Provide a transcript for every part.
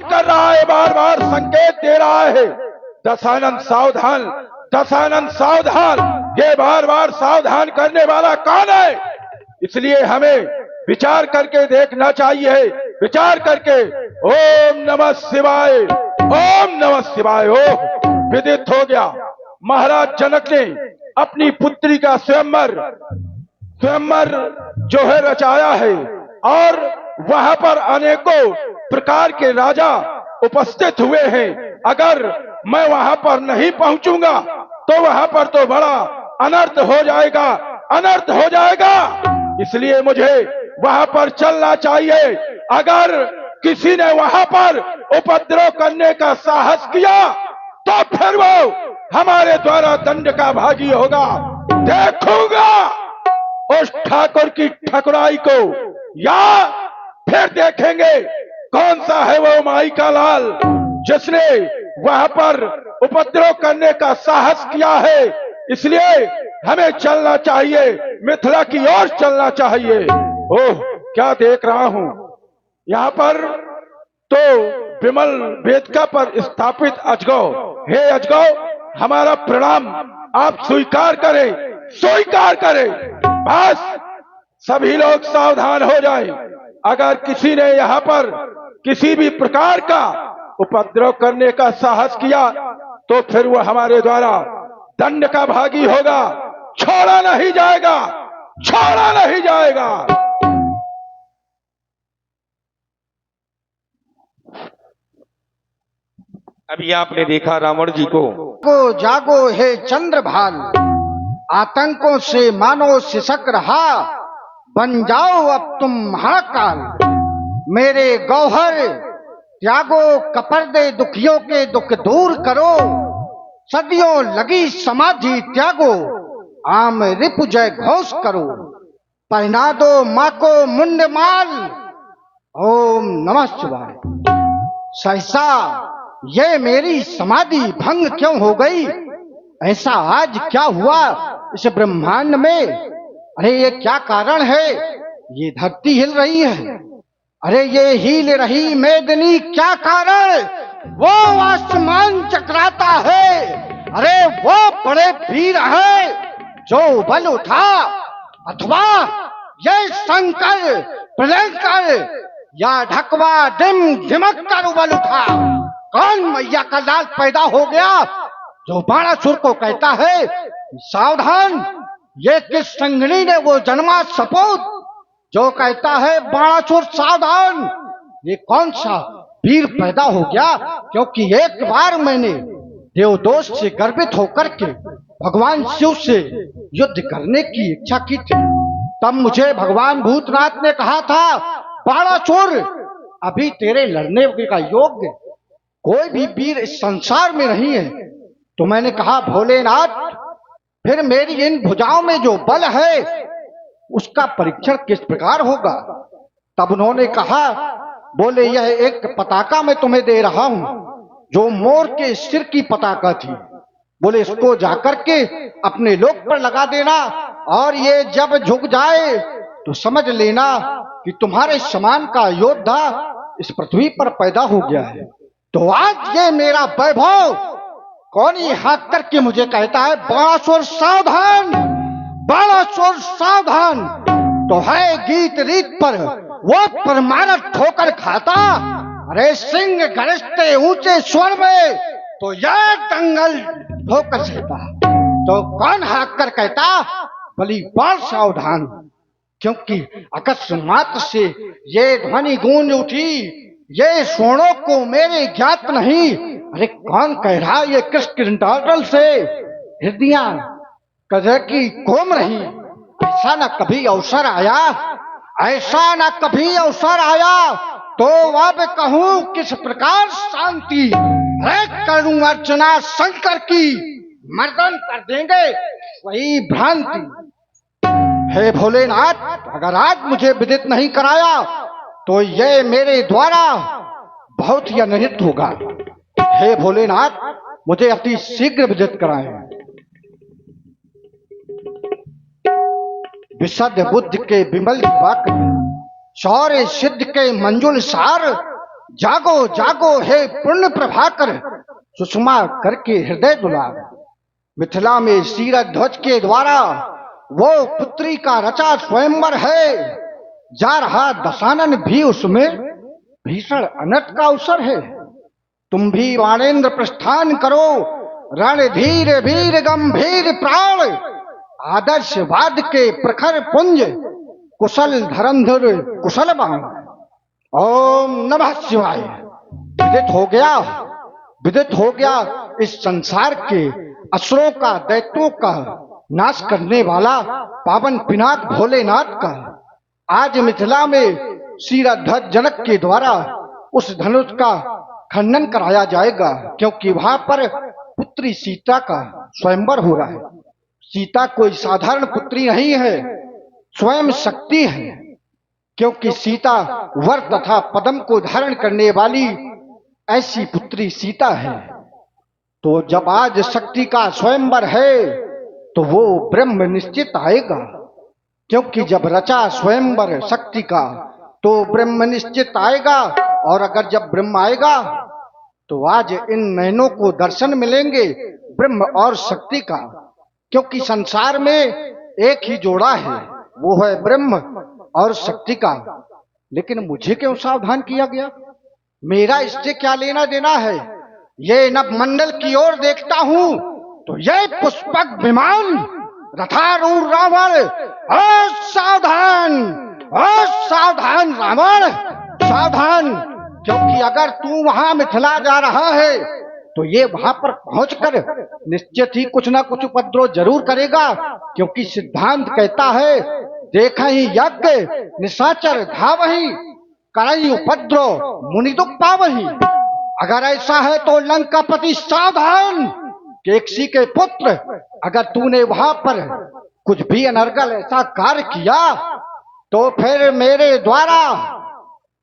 कर रहा है, बार बार संकेत दे रहा है, दशानन सावधान, दशानन सावधान। ये बार बार सावधान करने वाला कौन है? इसलिए हमें विचार करके देखना चाहिए, विचार करके। ओम नमः शिवाय, ओम नमः शिवाय। ओ विदित हो गया, महाराज जनक ने अपनी पुत्री का स्वयंवर जो है रचाया है, और वहां पर अनेकों प्रकार के राजा उपस्थित हुए हैं। अगर मैं वहां पर नहीं पहुंचूंगा तो वहां पर तो बड़ा अनर्थ हो जाएगा, अनर्थ हो जाएगा। इसलिए मुझे वहां पर चलना चाहिए। अगर किसी ने वहां पर उपद्रव करने का साहस किया तो फिर वो हमारे द्वारा दंड का भागी होगा। देखूंगा उस ठाकुर की ठकुराई को, या फिर देखेंगे कौन सा है वो माई का लाल जिसने वहां पर उपद्रव करने का साहस किया है। इसलिए हमें चलना चाहिए, मिथिला की ओर चलना चाहिए। ओह, क्या देख रहा हूं यहां पर तो विमल वेदिका पर स्थापित अजगौ। हे अजगौ, हमारा प्रणाम आप स्वीकार करें, स्वीकार करें। बस सभी लोग सावधान हो जाएं। अगर किसी ने यहाँ पर किसी भी प्रकार का उपद्रव करने का साहस किया तो फिर वह हमारे द्वारा दंड का भागी होगा। छोड़ा नहीं जाएगा, छोड़ा नहीं जाएगा। अभी आपने देखा रावण जी को जागो हे चंद्रभान, आतंकों से मानो सिसक रहा, बन जाओ अब तुम महाकाल। मेरे गौहर त्यागो, कपर दे दुखियों के दुख दूर करो, सदियों लगी समाधि त्यागो, आम रिपु जय घोष करो, पहना दो माँ को मुंडमाल। ओम नमः शिवाय। सहसा ये मेरी समाधि भंग क्यों हो गई? ऐसा आज क्या हुआ इस ब्रह्मांड में? अरे ये क्या कारण है? ये धरती हिल रही है, अरे ये हिल रही मेदनी क्या कारण? वो आसमान चकराता है, अरे वो बड़े वीर है जो बल उठा, अथवा ये शंकर प्रलयंकर या ढकवा डिम ढिमक कर उबल उठा? कौन मैया का लाल पैदा हो गया जो बाणासुर को कहता है सावधान? ये किस संगनी ने वो जन्मा सपूत जो कहता है बाणासुर सावधान? ये कौन सा वीर पैदा हो गया? क्योंकि एक बार मैंने देवदोष से गर्वित होकर के भगवान शिव से युद्ध करने की इच्छा की थी। तब मुझे भगवान भूतनाथ ने कहा था, बाणासुर अभी तेरे लड़ने का योग्य कोई भी वीर इस संसार में नहीं है। तो मैंने कहा, भोलेनाथ फिर मेरी इन भुजाओं में जो बल है उसका परीक्षण किस प्रकार होगा? तब उन्होंने कहा, बोले यह एक पताका मैं तुम्हें दे रहा हूं जो मोर के सिर की पताका थी। बोले इसको जाकर के अपने लोक पर लगा देना, और ये जब झुक जाए तो समझ लेना कि तुम्हारे समान का योद्धा इस पृथ्वी पर पैदा हो गया है। तो आज ये मेरा वैभव कौन ही हाथ करके मुझे कहता है बाणासुर सावधान, बाणासुर सावधान। तो है गीत रीत पर वो परमानत ठोकर खाता, अरे सिंह गरजते ऊंचे स्वर में तो यह दंगल ठोकर सहता। तो कौन हाथ कर कहता बलि बाल सावधान? क्योंकि अकस्मात से ये ध्वनि गूंज उठी, ये स्वरों को मेरे ज्ञात नहीं। अरे कौन कह रहा ये किस किंडल से हृदय कदर की कोम रही? ऐसा न कभी अवसर आया, ऐसा न कभी अवसर आया, तो अब कहूं किस प्रकार शांति? अरे करूं अर्चना शंकर की, मर्दन कर देंगे वही भ्रांति। हे भोलेनाथ, अगर आज मुझे विदित नहीं कराया तो ये मेरे द्वारा बहुत ही अनिष्ट होगा। हे भोलेनाथ, मुझे अति शीघ्र विदित कराएं। विशद बुद्ध के विमल वाक्य, शौर्य सिद्ध के मंजुल सार, जागो जागो हे पुण्य प्रभाकर, सुषमा करके हृदय दुलार। मिथिला में शीरध्वज के द्वारा वो पुत्री का रचा स्वयंवर है। जा रहा दशानन भी उसमें भीषण अनर्थ का अवसर है। तुम भी वाणेन्द्र प्रस्थान करो, रणधीर वीर गंभीर प्राण, आदर्शवाद के प्रखर पुंज, कुशल धरंधर कुशल बाण। ओम नमः शिवाय। विदित हो गया इस संसार के असुरों का, दैत्यों का नाश करने वाला पावन पिनाक भोलेनाथ का। आज मिथिला में शीरध्वज जनक के द्वारा उस धनुष का खंडन कराया जाएगा, क्योंकि वहां पर पुत्री सीता का स्वयंवर हो रहा है। सीता कोई साधारण पुत्री नहीं है, स्वयं शक्ति है, क्योंकि सीता वर तथा पद्म को धारण करने वाली ऐसी पुत्री सीता है। तो जब आज शक्ति का स्वयंवर है तो वो ब्रह्म निश्चित आएगा, क्योंकि जब रचा स्वयंवर शक्ति का तो ब्रह्म निश्चित आएगा। और अगर जब ब्रह्म आएगा तो आज इन नयनों को दर्शन मिलेंगे ब्रह्म और शक्ति का, क्योंकि संसार में एक ही जोड़ा है, वो है ब्रह्म और शक्ति का। लेकिन मुझे क्यों सावधान किया गया? मेरा इससे क्या लेना देना है? ये नभमंडल की ओर देखता हूं तो ये पुष्पक विमान, रथारूढ़ रावण, सावधान सावधान रावण सावधान, क्योंकि अगर तू वहां मिथिला जा रहा है तो ये वहां पर पहुंचकर निश्चित ही कुछ ना कुछ उपद्रव जरूर करेगा, क्योंकि सिद्धांत कहता है देखा ही यज्ञ निशाचर धावही, करई उपद्रव मुनि दुख पावही। अगर ऐसा है तो लंकापति सावधान, केकसी के पुत्र, अगर तूने वहां पर कुछ भी अनर्गल ऐसा कार्य किया तो फिर मेरे द्वारा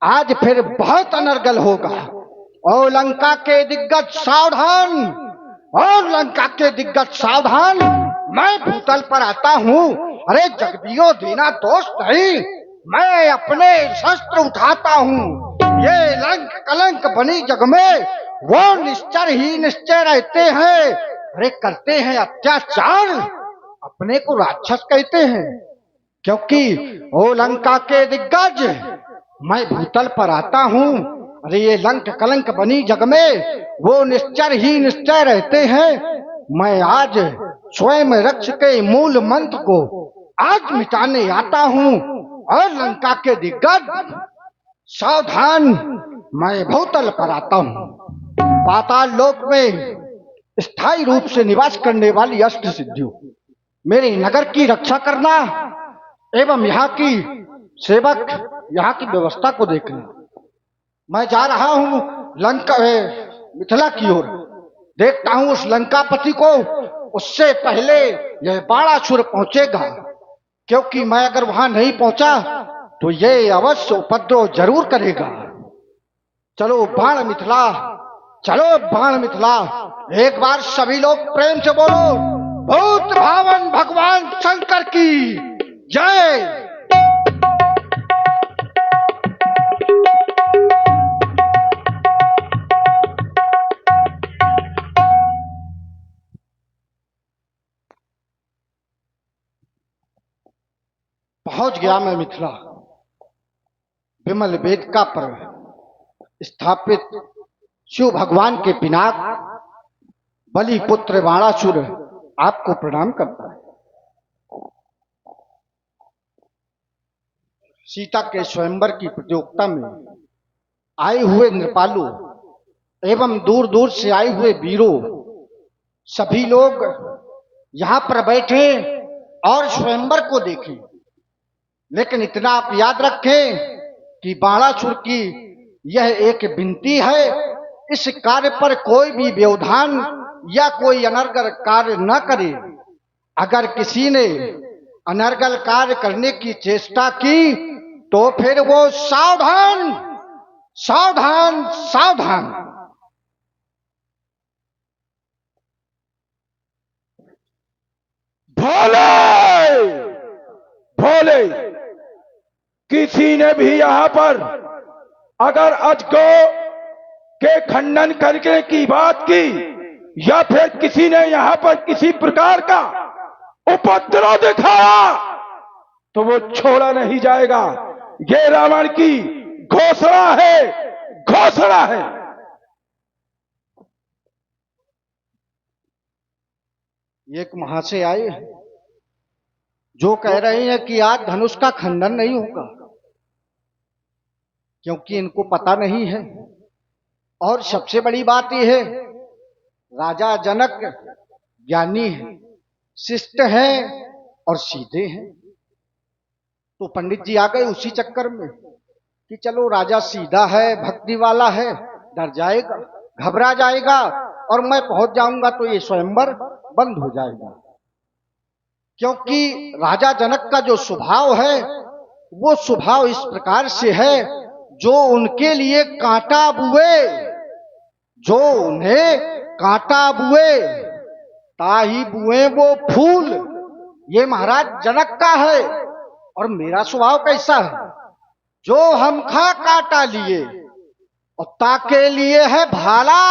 आज फिर बहुत अनर्गल होगा। और लंका के दिग्गज सावधान, और लंका के दिग्गज सावधान, मैं भूतल पर आता हूं। अरे जगदियो दीना दोष नहीं, मैं अपने शस्त्र उठाता हूं। ये लंक कलंक बनी जग में वो निश्चर ही निश्चय रहते हैं। अरे करते हैं अत्याचार, अपने को राक्षस कहते हैं, क्योंकि ओ लंका के दिग्गज मैं भूतल पर आता हूं। अरे ये लंक कलंक बनी जग में वो निश्चर ही निश्चय रहते हैं। मैं आज स्वयं रक्ष के मूल मंत्र को आज मिटाने आता हूं। और लंका के दिग्गज सावधान, मैं भूतल पर आता हूं। पाताल लोक में स्थायी रूप से निवास करने वाली अष्ट सिद्धियों, मेरे नगर की रक्षा करना एवं यहाँ की सेवक, यहाँ की व्यवस्था को देखना। मैं जा रहा हूं लंका मिथिला की ओर, देखता हूं उस लंकापति को, उससे पहले यह बाणासुर पहुंचेगा, क्योंकि मैं अगर वहां नहीं पहुंचा तो ये अवश्य उपद्रव जरूर करेगा। चलो बाण मिथिला, चलो बाण मिथिला। एक बार सभी लोग प्रेम से बोलो, भूत भावन भगवान शंकर की जय। पहुंच गया मैं मिथिला। विमल वेदिका पर स्थापित शिव भगवान के पिनाक बलि पुत्र बाणासुर आपको प्रणाम करता है। सीता के स्वयंवर की प्रतियोगिता में आए हुए नृपालु एवं दूर दूर से आए हुए वीरों, सभी लोग यहां पर बैठे और स्वयंवर को देखें। लेकिन इतना आप याद रखें कि बाणासुर की यह एक विनती है, इस कार्य पर कोई भी व्यवधान या कोई अनर्गल कार्य न करे। अगर किसी ने अनर्गल कार्य करने की चेष्टा की तो फिर वो सावधान सावधान सावधान। भोले भोले, किसी ने भी यहाँ पर अगर अजगो के खंडन करने की बात की या फिर किसी ने यहां पर किसी प्रकार का उपद्रव दिखाया तो वो छोड़ा नहीं जाएगा। ये रावण की घोषणा है, घोषणा है। एक महाशय आए जो कह रहे हैं कि आज धनुष का खंडन नहीं होगा, क्योंकि इनको पता नहीं है। और सबसे बड़ी बात यह है, राजा जनक ज्ञानी है, शिष्ट है और सीधे हैं। तो पंडित जी आ गए उसी चक्कर में कि चलो राजा सीधा है, भक्ति वाला है, डर जाएगा, घबरा जाएगा और मैं पहुंच जाऊंगा तो ये स्वयंवर बंद हो जाएगा। क्योंकि राजा जनक का जो स्वभाव है वो स्वभाव इस प्रकार से है, जो उनके लिए कांटा बुए, जो उन्हें कांटा बुए ताही बुए वो फूल। ये महाराज जनक का है। और मेरा स्वभाव कैसा है, जो हम खा कांटा लिए और ताके लिए है भाला।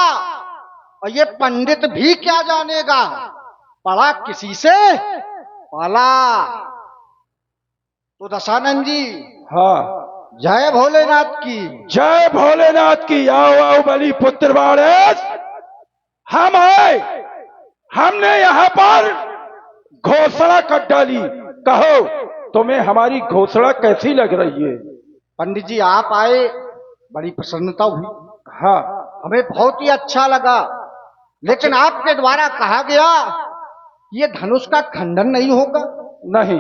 और ये पंडित भी क्या जानेगा, पढ़ा किसी से पाला। तो दशानंद जी, हाँ, जय भोलेनाथ की। जय भोलेनाथ की। आओ आओ बलि पुत्र बाणेश, हम आए, हमने यहां पर घोषणा कर डाली। कहो तुम्हें हमारी घोषणा कैसी लग रही है? पंडित जी आप आए, बड़ी प्रसन्नता हुई। हाँ, हमें बहुत ही अच्छा लगा। लेकिन आपके द्वारा कहा गया ये धनुष का खंडन नहीं होगा। नहीं,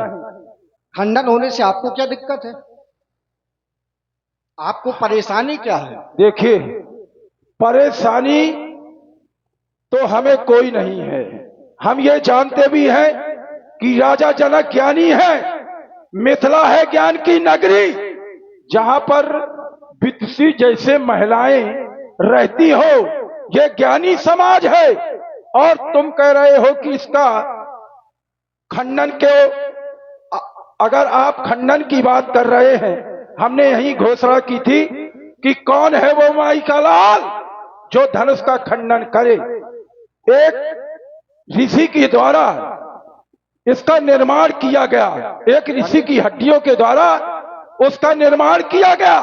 खंडन होने से आपको क्या दिक्कत है, आपको परेशानी क्या है? देखिए परेशानी तो हमें कोई नहीं है। हम ये जानते भी हैं कि राजा जनक ज्ञानी है, मिथिला है ज्ञान की नगरी, जहां पर विदुषी जैसे महिलाएं रहती हो, ये ज्ञानी समाज है। और तुम कह रहे हो कि इसका खंडन क्यों? अगर आप खंडन की बात कर रहे हैं, हमने यही घोषणा की थी कि कौन है वो माई का लाल जो धनुष का खंडन करे। एक ऋषि के द्वारा इसका निर्माण किया गया, एक ऋषि की हड्डियों के द्वारा उसका निर्माण किया गया,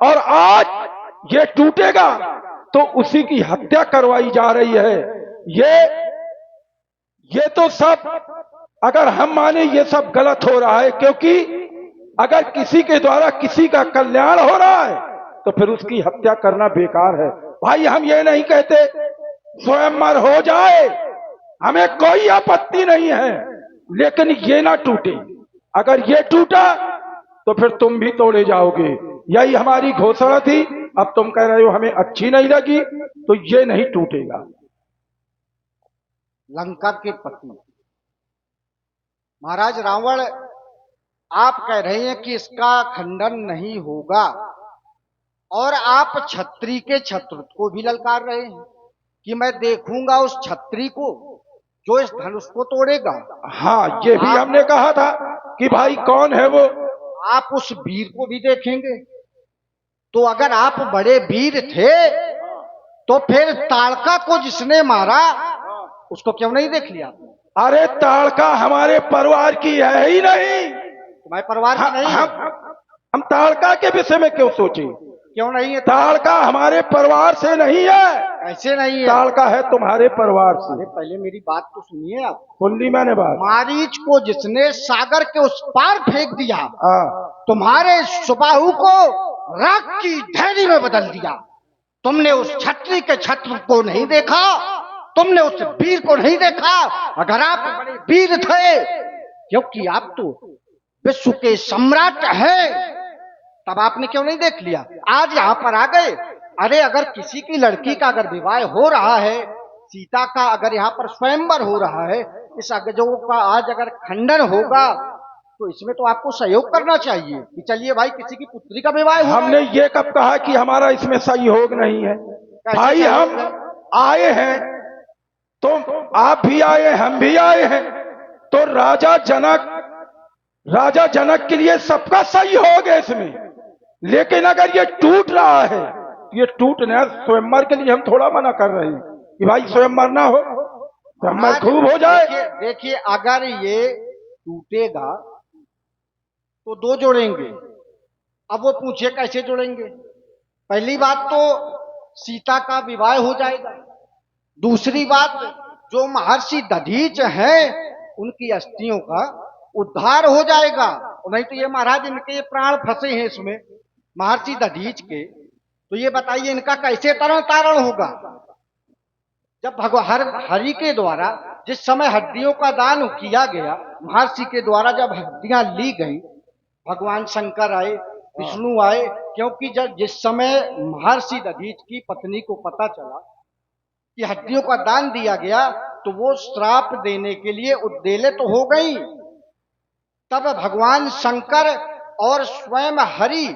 और आज ये टूटेगा तो उसी की हत्या करवाई जा रही है। ये तो सब, अगर हम माने ये सब गलत हो रहा है, क्योंकि अगर किसी के द्वारा किसी का कल्याण हो रहा है तो फिर उसकी हत्या करना बेकार है। भाई हम ये नहीं कहते स्वयंवर हो जाए, हमें कोई आपत्ति नहीं है, लेकिन ये ना टूटे। अगर ये टूटा तो फिर तुम भी तोड़े जाओगे। यही हमारी घोषणा थी। अब तुम कह रहे हो हमें अच्छी नहीं लगी, तो ये नहीं टूटेगा। लंका के पति महाराज रावण, आप कह रहे हैं कि इसका खंडन नहीं होगा, और आप छत्री के छत्र को भी ललकार रहे हैं कि मैं देखूंगा उस छत्री को जो इस धनुष को तोड़ेगा। हाँ, ये भी हमने कहा था कि भाई कौन है वो। आप उस वीर को भी देखेंगे। तो अगर आप बड़े वीर थे तो फिर ताड़का को जिसने मारा उसको क्यों नहीं देख लिया? अरे ताड़का हमारे परिवार की है ही नहीं। तुम्हारे परिवार की नहीं? हम ताड़का के विषय में क्यों सोचे? क्यों नहीं है? ताड़का हमारे परिवार से नहीं है। ऐसे नहीं है, ताड़का है तुम्हारे परिवार से। अरे पहले मेरी बात तो सुनिए आप। सुन ली मैंने बात। मारीच को जिसने सागर के उस पार फेंक दिया, हाँ, तुम्हारे सुबाहु को राख की ढेरी में बदल दिया। तुमने उस छत्री के छत्र को नहीं देखा, तुमने उस वीर को नहीं देखा। अगर आप बड़े वीर थे, क्योंकि आप तो विश्व के सम्राट हैं, तब आपने क्यों नहीं देख लिया? आज यहाँ पर आ गए। अरे अगर किसी की लड़की का अगर विवाह हो रहा है, सीता का अगर यहाँ पर स्वयंवर हो रहा है, इस अगजों का आज अगर खंडन होगा तो इसमें तो आपको सहयोग करना चाहिए कि चलिए भाई किसी की पुत्री का विवाह हो। हमने ये कब कहा कि हमारा इसमें सहयोग नहीं है? भाई हम आए हैं तो आप भी आए, हम भी आए हैं, तो राजा जनक के लिए सबका सहयोग है इसमें। लेकिन अगर ये टूट रहा है तो ये टूटने स्वयंवर के लिए हम थोड़ा मना कर रहे हैं कि भाई स्वयंवर ना हो, स्वयंवर खूब हो जाए। देखिए अगर ये टूटेगा तो दो जोड़ेंगे। अब वो पूछे कैसे जोड़ेंगे? पहली बात तो सीता का विवाह हो जाएगा। दूसरी बात, जो महर्षि दधीच हैं उनकी अस्थियों का उद्धार हो जाएगा। नहीं तो ये महाराज इनके ये प्राण फंसे हैं इसमें, महर्षि दधीच के। तो ये बताइए इनका कैसे तरण तारण होगा? जब भगवान हरि के द्वारा जिस समय हड्डियों का दान किया गया, महर्षि के द्वारा जब हड्डियां ली गई, भगवान शंकर आए, विष्णु आए, क्योंकि जब जिस समय महर्षि दधीच की पत्नी को पता चला कि हड्डियों का दान दिया गया तो वो श्राप देने के लिए उद्वेलित हो गई। तब भगवान शंकर और स्वयं हरि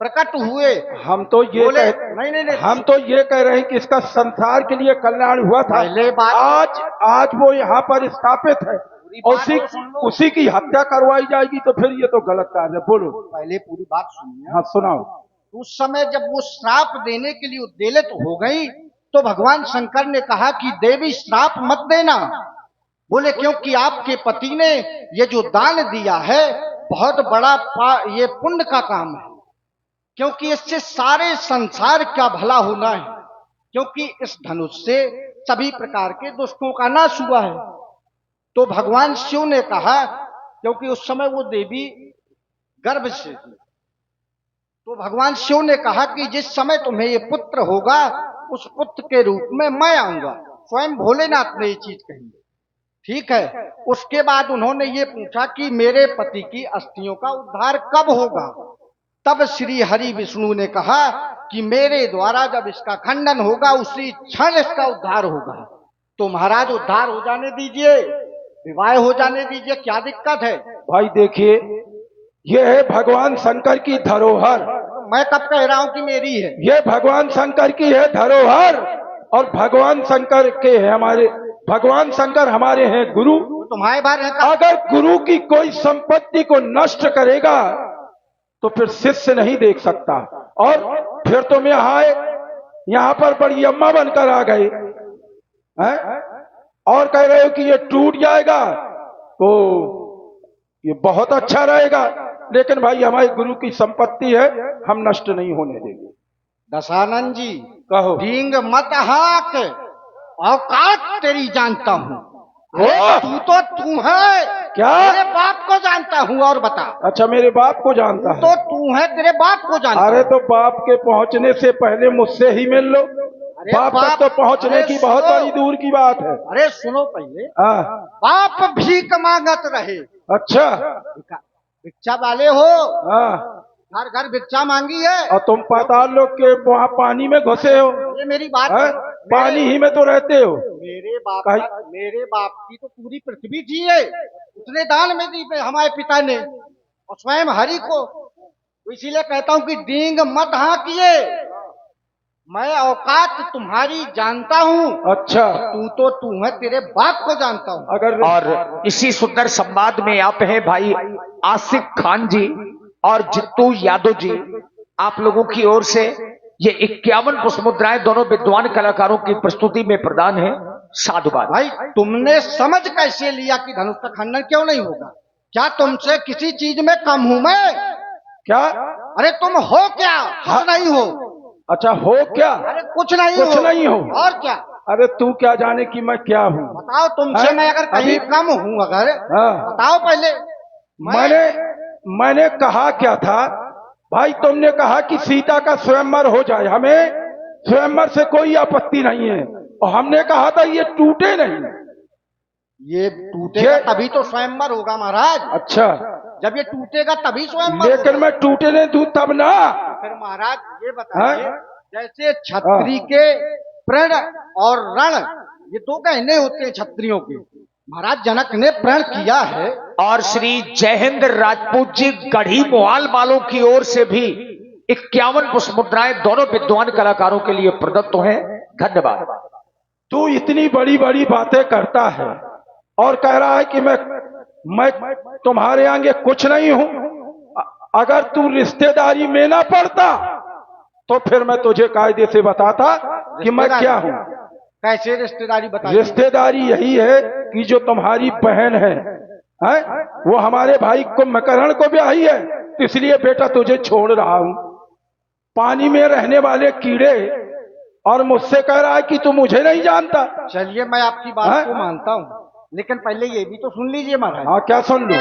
प्रकट हुए। हम तो ये बोले नहीं, हम तो ये कह रहे हैं कि इसका संसार के लिए कल्याण हुआ था। पहले बात, आज वो यहाँ पर स्थापित है और उसी की हत्या करवाई जाएगी तो फिर ये तो गलत कार्य है। बोलो, पहले पूरी बात सुनिए। हाँ सुनाओ। उस समय जब वो श्राप देने के लिए उद्वेलित हो गई तो भगवान शंकर ने कहा कि देवी श्राप मत देना। बोले क्योंकि आपके पति ने ये जो दान दिया है बहुत बड़ा ये पुण्य का काम है, क्योंकि इससे सारे संसार का भला होना है, क्योंकि इस धनुष से सभी प्रकार के दुष्टों का नाश हुआ है। तो भगवान शिव ने कहा, क्योंकि उस समय वो देवी गर्भ से थी, तो भगवान शिव ने कहा कि जिस समय तुम्हें ये पुत्र होगा उस पुत्र के रूप में मैं आऊंगा। स्वयं भोलेनाथ ने ये चीज कही। ठीक है। उसके बाद उन्होंने ये पूछा कि मेरे पति की अस्थियों का उद्धार कब होगा? तब श्री हरि विष्णु ने कहा कि मेरे द्वारा जब इसका खंडन होगा उसी क्षण इसका उद्धार होगा। तो महाराज उद्धार हो जाने दीजिए, विवाह हो जाने दीजिए, क्या दिक्कत है? भाई देखिए, ये है भगवान शंकर की धरोहर। मैं कब कह रहा हूं कि मेरी है? ये भगवान शंकर की है धरोहर और भगवान शंकर के है हमारे, भगवान शंकर हमारे हैं गुरु। तुम्हारे बारे में अगर गुरु की कोई संपत्ति को नष्ट करेगा तो फिर शिष्य नहीं देख सकता। और फिर तुम यहाँ पर बड़ी अम्मा बनकर आ गए हैं और कह रहे हो कि ये टूट जाएगा तो ये बहुत अच्छा रहेगा। लेकिन भाई हमारे गुरु की संपत्ति है, हम नष्ट नहीं होने देंगे। दशानंद जी कहो। डींग मत हाक, औकात तेरी जानता हूँ। तू तो तू है क्या? तेरे बाप को जानता हूँ। और बता। अच्छा, मेरे बाप को जानता है? तो तू है, तेरे बाप को जानता। अरे तो बाप के पहुंचने से पहले मुझसे ही मिल लो। बाप तक तो पहुंचने की बहुत बड़ी दूर की बात है। अरे सुनो पहले। हाँ। बाप भीख मांगत रहे। अच्छा, भिक्षा वाले हो? हाँ। घर घर भिक्षा मांगी है। और तुम पाताल लोग के वहाँ पानी में घुसे हो। ये मेरी बात है? पानी ही में तो रहते हो। मेरे बाप की तो पूरी पृथ्वी थी है, उसने दान में दी हमारे पिता ने, और स्वयं हरि को। तो इसीलिए कहता हूँ कि डींग मत हाँकिए, मैं औकात तुम्हारी जानता हूँ। अच्छा, तू तो तू है, तेरे बाप को जानता हूँ। अगर और इसी सुंदर संवाद में आप हैं भाई आसिफ खान जी और जित्तू यादव जी, आप लोगों की ओर से ये 51 पुष्प मुद्राएं दोनों विद्वान कलाकारों की प्रस्तुति में प्रदान है। साधुवाद। भाई तुमने समझ कैसे लिया कि धनुष का खंडन क्यों नहीं होगा? क्या तुमसे किसी चीज में कम हूं मैं? क्या? अरे तुम हो क्या? कुछ नहीं हो। अच्छा, हो क्या? अरे कुछ नहीं कुछ हो। नहीं हो। और क्या? अरे तू क्या जाने कि मैं क्या हूँ? बताओ तुमसे मैं अगर कहीं कम हूँ अगर, बताओ पहले। मैंने कहा क्या था भाई? तुमने कहा कि सीता का स्वयंवर हो जाए, हमें स्वयंवर से कोई आपत्ति नहीं है, और हमने कहा था ये टूटे नहीं। ये टूटेगा तभी तो स्वयंवर होगा महाराज। अच्छा, जब ये टूटेगा तभी स्वयंवर। लेकिन मैं टूटने दूं तब ना। फिर महाराज ये बताइए, जैसे छत्री के प्रण और रण, ये दो गहने होते हैं छत्रियों के, महाराज जनक ने प्रण किया है। और श्री जयहिंद राजपूत जी गढ़ी मोहाल वालों की ओर से भी 51 पुष्प मुद्राएं दोनों विद्वान कलाकारों के लिए प्रदत्त हैं। धन्यवाद। तू इतनी बड़ी बड़ी बातें करता है और कह रहा है कि मैं तुम्हारे आगे कुछ नहीं हूं। अगर तू रिश्तेदारी में ना पड़ता तो फिर मैं तुझे कायदे से बताता कि मैं क्या हूं। कैसे रिश्तेदारी बताइए? रिश्तेदारी यही है कि जो तुम्हारी बहन है वो हमारे भाई कुंभकर्ण को ब्याही है, तो इसलिए बेटा तुझे छोड़ रहा हूं। पानी में रहने वाले कीड़े और मुझसे कह रहा है कि तू मुझे नहीं जानता। चलिए मैं आपकी बात को मानता हूँ, लेकिन पहले ये भी तो सुन लीजिए महाराज। हाँ, क्या सुन लूं?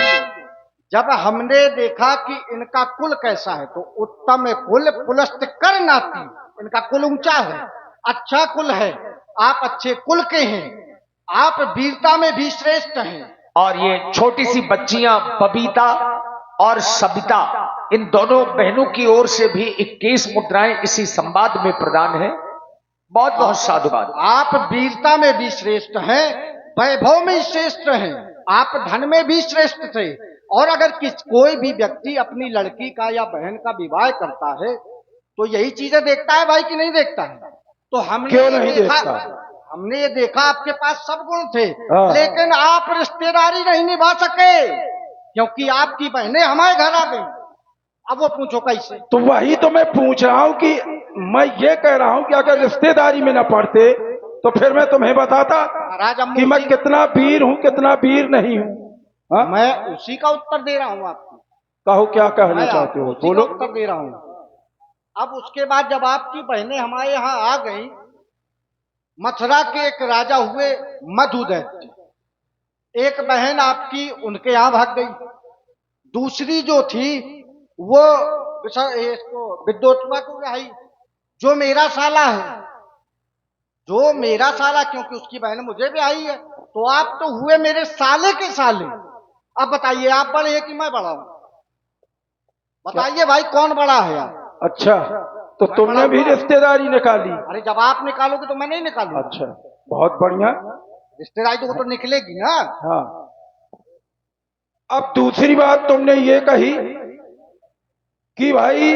जब हमने देखा कि इनका कुल कैसा है, तो उत्तम कुल पुलस्त कर नाती, इनका कुल ऊंचा है, अच्छा कुल है, आप अच्छे कुल के हैं, आप वीरता में भी श्रेष्ठ हैं। और ये छोटी सी बच्चियां बबीता और सबिता, इन दोनों बहनों की ओर से भी 21 मुद्राएं इसी संवाद में प्रदान है। बहुत बहुत साधुवाद। आप वीरता में भी श्रेष्ठ हैं, वैभव में श्रेष्ठ हैं, आप धन में भी श्रेष्ठ थे। और अगर कोई भी व्यक्ति अपनी लड़की का या बहन का विवाह करता है तो यही चीजें देखता है भाई कि नहीं देखता है? तो हमने क्यों नहीं देखता? हमने ये देखा आपके पास सब गुण थे, हाँ। लेकिन आप रिश्तेदारी नहीं निभा सके क्योंकि आपकी बहनें हमारे घर आ गई। अब वो पूछो कैसे? तो वही तो मैं पूछ रहा हूं कि मैं ये कह रहा हूं कि अगर रिश्तेदारी में न पड़ते तो फिर मैं तुम्हें बताता महाराज कि मैं कितना वीर हूं, कितना वीर नहीं हूं। हाँ? मैं उसी का उत्तर दे रहा हूं आपको। कहो क्या कहना मैं चाहते हो, उसी का बोलो। उत्तर दे रहा हूं। अब उसके बाद जब आपकी बहनें हमारे यहाँ आ गई, मथुरा के एक राजा हुए मधुदैत्य, एक बहन आपकी उनके यहाँ भाग गई, दूसरी जो थी वो इसको विद्योत्मा को आई, जो मेरा साला है, जो मेरा साला, क्योंकि उसकी बहन मुझे भी आई है, तो आप तो हुए मेरे साले के साले। अब बताइए आप बड़े हैं कि मैं बड़ा हूं? बताइए भाई कौन बड़ा है आप? अच्छा, तो तुमने भी रिश्तेदारी निकाली? अरे जब आप निकालोगे तो मैं नहीं निकालूंगा। अच्छा, बहुत बढ़िया। रिश्तेदारी तो वो तो निकलेगी ना। हाँ, अब दूसरी बात तुमने ये कही कि भाई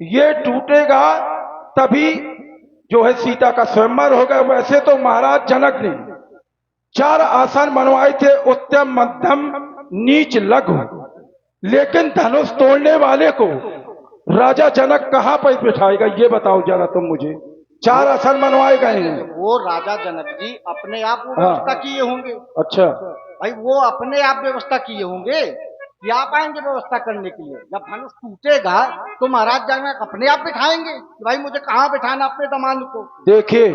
ये टूटेगा तभी जो है सीता का स्वयंवर होगा। वैसे तो महाराज जनक ने 4 आसन बनवाए थे, उत्तम मध्यम नीच लघु, लेकिन धनुष तोड़ने वाले को राजा जनक कहां पर बिठाएगा ये बताओ जरा तुम मुझे। 4 आसन बनवाए गए हैं। वो राजा जनक जी अपने आप वो व्यवस्था किए होंगे। अच्छा भाई वो अपने आप व्यवस्था किए होंगे कि आप आएंगे व्यवस्था करने के लिए। जब धनुष टूटेगा तो महाराज जनक अपने आप बिठाएंगे कि भाई मुझे कहाँ बिठाना अपने दामाद को। देखिए,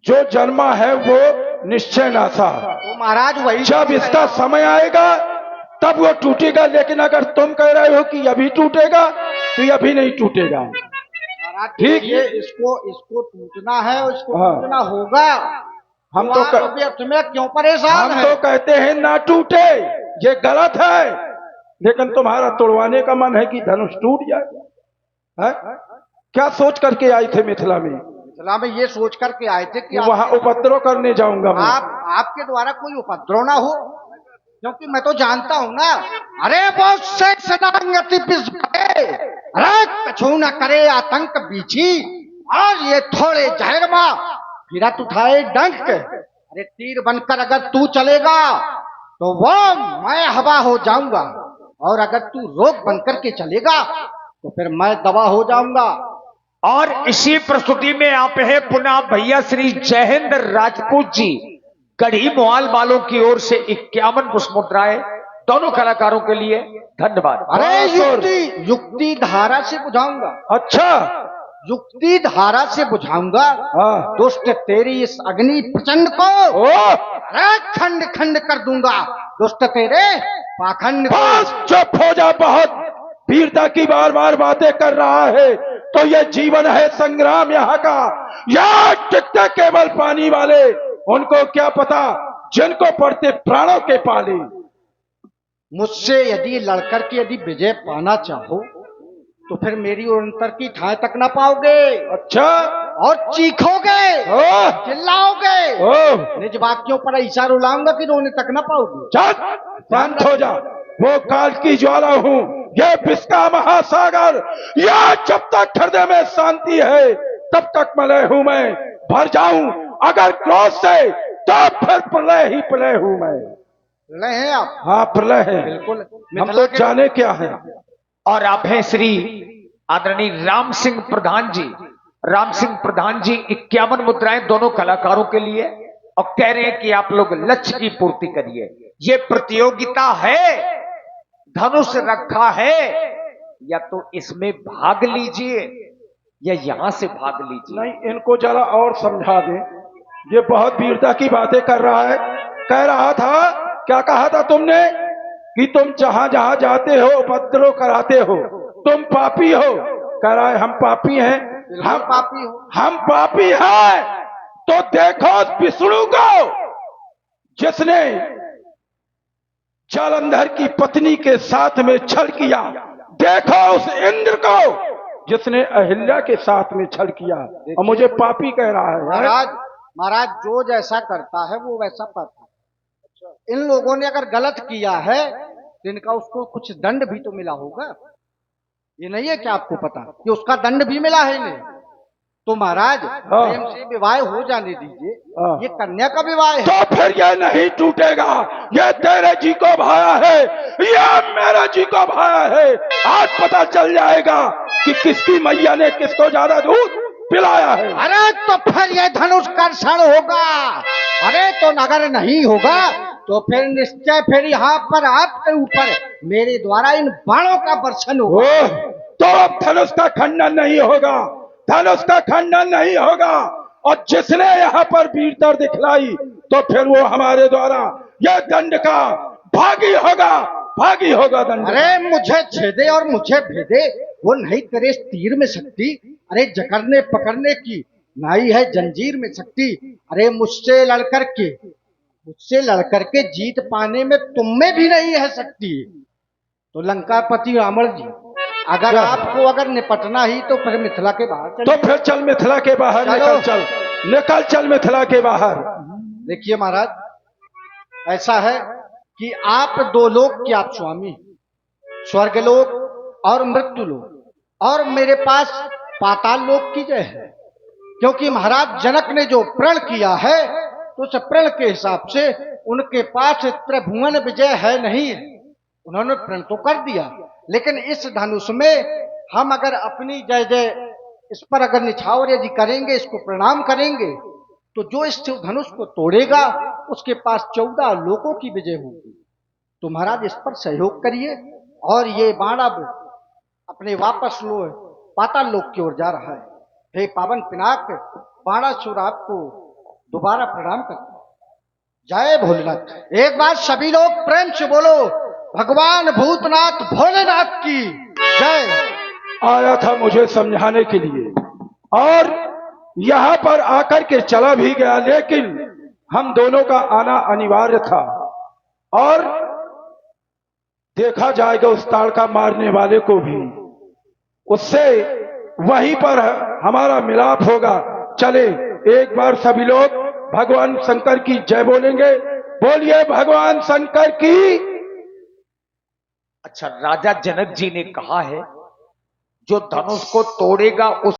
जो जन्मा है वो निश्चय नासा। तो महाराज वही जब इसका समय आएगा तब वो टूटेगा, लेकिन अगर तुम कह रहे हो कि अभी टूटेगा तो ये अभी नहीं टूटेगा। ठीक है, इसको टूटना है और इसको टूटना होगा। हम तो तुम्हें क्यों परेशान हम तो कहते हैं ना टूटे, ये गलत है, लेकिन तुम्हारा तोड़वाने का मन है कि धनुष टूट जाए। है? क्या सोच करके आए थे मिथिला में? मिथिला में ये सोच करके आए थे कि वहां उपद्रव करने जाऊंगा मैं। आपके द्वारा कोई उपद्रव ना हो, क्योंकि मैं तो जानता हूं ना। अरे बहुत से सदांगति पिस गए, अरे कछु न करे आतंक बीछी, और ये थोड़े जहरमा फिरत उठाए डंक। अरे तीर बनकर अगर तू चलेगा तो वो मैं हवा हो जाऊंगा, और अगर तू रोग बनकर के चलेगा तो फिर मैं दवा हो जाऊंगा। और इसी प्रस्तुति में आप है पुनः भैया श्री जयहिंद राजपूत जी गढ़ी मोहाल वालों की ओर से 51 पुष्प मुद्राएं दोनों कलाकारों के लिए। धन्यवाद। अरे युक्ति धारा से बुझाऊंगा। अच्छा, युक्ति धारा से बुझाऊंगा। हाँ। दुष्ट तेरी इस अग्नि प्रचंड को अरे खंड खंड कर दूंगा। दुष्ट तेरे पाखंड को। चुप हो जा, बहुत वीरता की बार बार बातें कर रहा है। तो ये जीवन है संग्राम यहाँ का, या टिकते केवल पानी वाले, उनको क्या पता जिनको पड़ते प्राणों के पाले। मुझसे यदि लड़कर के यदि विजय पाना चाहो तो फिर मेरी अंतर की ठाए तक ना पाओगे। अच्छा, और चीखोगे, चिल्लाओगे, निज वाक्यों पर ऐसा रुलाऊंगा कि रोने तक ना पाओगे। शांत हो जा, वो काल की ज्वाला हूँ, ये विश्व महासागर, या जब तक हृदय में शांति है तब तक मलय हूं मैं। भर जाऊं अगर क्रोध से तो फिर प्रलय ही प्रलय हूं मैं। ले हैं आप? हाँ प्रलय है। बिल्कुल। हम मिथिला तो जाने क्या है। और आप हैं श्री आदरणीय राम सिंह प्रधान जी। राम सिंह प्रधान जी 51 मुद्राएं दोनों कलाकारों के लिए, और कह रहे हैं कि आप लोग लक्ष्य की पूर्ति करिए। ये प्रतियोगिता है, धनुष रखा है, या तो इसमें भाग लीजिए या यहां से भाग लीजिए। नहीं, इनको जरा और समझा दें। ये बहुत वीरता की बातें कर रहा है। कह रहा था, क्या कहा था तुमने कि तुम जहां जहां जाते हो उपद्रव कराते हो, तुम पापी हो। कह रहा है हम पापी हैं। हम पापी हो। हम पापी हैं। तो देखो उस विष्णु को जिसने जालंधर की पत्नी के साथ में छल किया। देखो उस इंद्र को जिसने अहिल्या के साथ में छल किया, और मुझे पापी कह रहा है। महाराज, महाराज जो जैसा करता है वो वैसा पाता है। इन लोगों ने अगर गलत किया है तो इनका उसको कुछ दंड भी तो मिला होगा। ये नहीं है क्या आपको पता कि उसका दंड भी मिला है इन्हें? तो महाराज प्रेम से विवाह हो जाने दीजिए। ये कन्या का विवाह है। तो फिर ये नहीं टूटेगा। ये तेरे जी को भाया है, ये मेरे जी को भाया है। आज पता चल जाएगा कि किसकी मैया ने किसको ज्यादा दूध पिलाया है। अरे तो फिर ये धनुष कर्षण होगा। अरे तो अगर नहीं होगा तो फिर निश्चय फिर यहाँ पर आपके ऊपर मेरे द्वारा इन बाणों का वर्षण होगा। ओह, तो अब धनुष का खंडन नहीं होगा। धनुष का खंडन नहीं होगा। और जिसने यहाँ पर वीरता दिखलाई तो फिर वो हमारे द्वारा यह दंड का भागी होगा। भागी होगा दंड। अरे मुझे छेदे और मुझे भेदे वो नहीं तेरे तीर में शक्ति। अरे जकड़ने पकड़ने की नाई है जंजीर में शक्ति। अरे मुझसे लड़कर के जीत पाने में तुम में भी नहीं है शक्ति। तो लंकापति रावण जी, अगर आपको अगर निपटना ही तो फिर मिथिला के बाहर तो फिर चल मिथिला के बाहर निकल चल मिथिला के बाहर। देखिए महाराज, ऐसा है कि आप दो लोक के आप स्वामी, स्वर्गलोक और मृत्यु लोक, और मेरे पास पाताल लोक की जय है। क्योंकि महाराज जनक ने जो प्रण किया है तो उस प्रण के हिसाब से उनके पास त्रिभुवन विजय है नहीं। उन्होंने प्रण तो कर दिया, लेकिन इस धनुष में हम अगर अपनी जय जय इस पर अगर निछावर यदि करेंगे, इसको प्रणाम करेंगे, तो जो इस धनुष को तोड़ेगा उसके पास 14 लोकों की विजय होगी। तो महाराज इस पर सहयोग करिए। और ये बाण अब अपने वापस लो पाताल लोक की ओर जा रहा है। हे पावन पिनाक, बाणासुर आपको दोबारा प्रणाम करता है। जय भोलेनाथ। एक बार सभी लोग प्रेम से बोलो, भगवान भूतनाथ भोलेनाथ की जय। आया था मुझे समझाने के लिए और यहाँ पर आकर के चला भी गया, लेकिन हम दोनों का आना अनिवार्य था। और देखा जाएगा उस ताड़का मारने वाले को भी, उससे वहीं पर हमारा मिलाप होगा। चले एक बार सभी लोग भगवान शंकर की जय बोलेंगे। बोलिए भगवान शंकर की। अच्छा, राजा जनक जी ने कहा है जो धनुष को तोड़ेगा उस